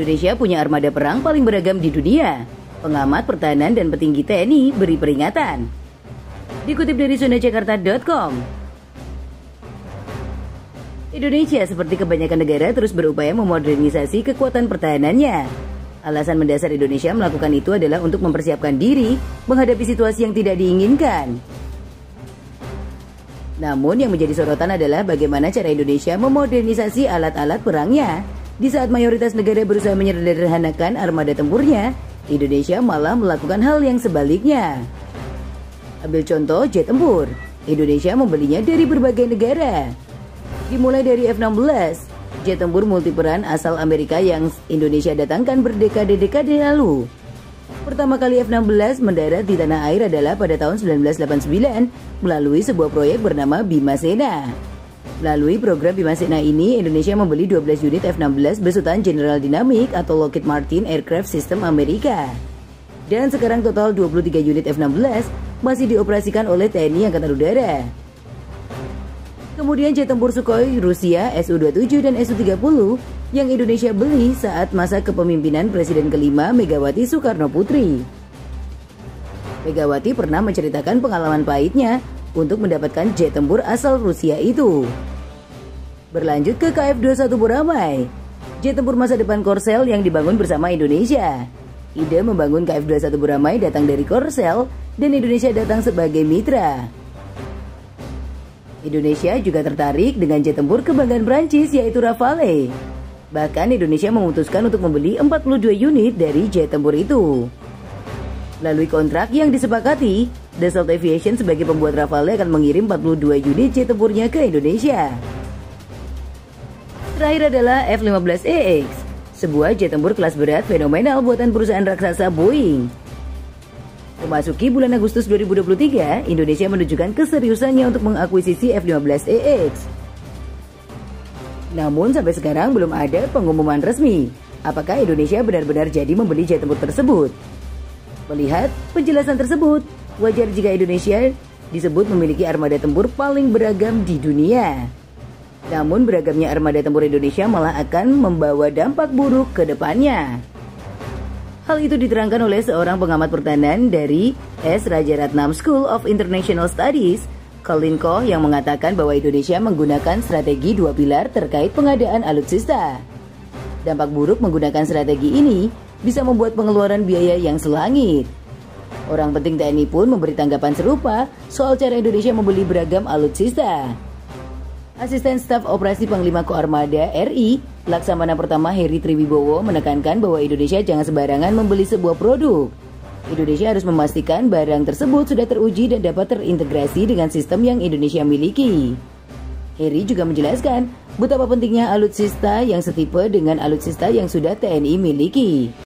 Indonesia punya armada perang paling beragam di dunia. Pengamat pertahanan dan petinggi TNI beri peringatan. Dikutip dari sundajakarta.com, Indonesia seperti kebanyakan negara terus berupaya memodernisasi kekuatan pertahanannya. Alasan mendasar Indonesia melakukan itu adalah untuk mempersiapkan diri menghadapi situasi yang tidak diinginkan. Namun yang menjadi sorotan adalah bagaimana cara Indonesia memodernisasi alat-alat perangnya. Di saat mayoritas negara berusaha menyederhanakan armada tempurnya, Indonesia malah melakukan hal yang sebaliknya. Ambil contoh jet tempur, Indonesia membelinya dari berbagai negara. Dimulai dari F-16, jet tempur multiperan asal Amerika yang Indonesia datangkan berdekade-dekade lalu. Pertama kali F-16 mendarat di tanah air adalah pada tahun 1989 melalui sebuah proyek bernama Bima Sena. Melalui program Bima Sena ini, Indonesia membeli 12 unit F-16 besutan General Dynamics atau Lockheed Martin Aircraft System Amerika. Dan sekarang total 23 unit F-16 masih dioperasikan oleh TNI Angkatan Udara. Kemudian jet tempur Sukhoi Rusia Su-27 dan Su-30 yang Indonesia beli saat masa kepemimpinan Presiden kelima Megawati Soekarno Putri. Megawati pernah menceritakan pengalaman pahitnya untuk mendapatkan jet tempur asal Rusia itu. Berlanjut ke KF-21 Boramae, jet tempur masa depan Korsel yang dibangun bersama Indonesia. Ide membangun KF-21 Boramae datang dari Korsel dan Indonesia datang sebagai mitra. Indonesia juga tertarik dengan jet tempur kebanggaan Prancis yaitu Rafale. Bahkan Indonesia memutuskan untuk membeli 42 unit dari jet tempur itu. Melalui kontrak yang disepakati, Dassault Aviation sebagai pembuat Rafale akan mengirim 42 unit jet tempurnya ke Indonesia. Terakhir adalah F-15EX, sebuah jet tempur kelas berat fenomenal buatan perusahaan raksasa Boeing. Memasuki bulan Agustus 2023, Indonesia menunjukkan keseriusannya untuk mengakuisisi F-15EX. Namun sampai sekarang belum ada pengumuman resmi apakah Indonesia benar-benar jadi membeli jet tempur tersebut. Melihat penjelasan tersebut, wajar jika Indonesia disebut memiliki armada tempur paling beragam di dunia. Namun beragamnya armada tempur Indonesia malah akan membawa dampak buruk ke depannya. Hal itu diterangkan oleh seorang pengamat pertahanan dari S. Rajaratnam School of International Studies, Colin Koh, yang mengatakan bahwa Indonesia menggunakan strategi dua pilar terkait pengadaan alutsista. Dampak buruk menggunakan strategi ini bisa membuat pengeluaran biaya yang selangit. Orang penting TNI pun memberi tanggapan serupa soal cara Indonesia membeli beragam alutsista. Asisten Staf Operasi Panglima Koarmada RI, Laksamana Pertama Heri Triwibowo menekankan bahwa Indonesia jangan sembarangan membeli sebuah produk. Indonesia harus memastikan barang tersebut sudah teruji dan dapat terintegrasi dengan sistem yang Indonesia miliki. Heri juga menjelaskan betapa pentingnya alutsista yang setipe dengan alutsista yang sudah TNI miliki.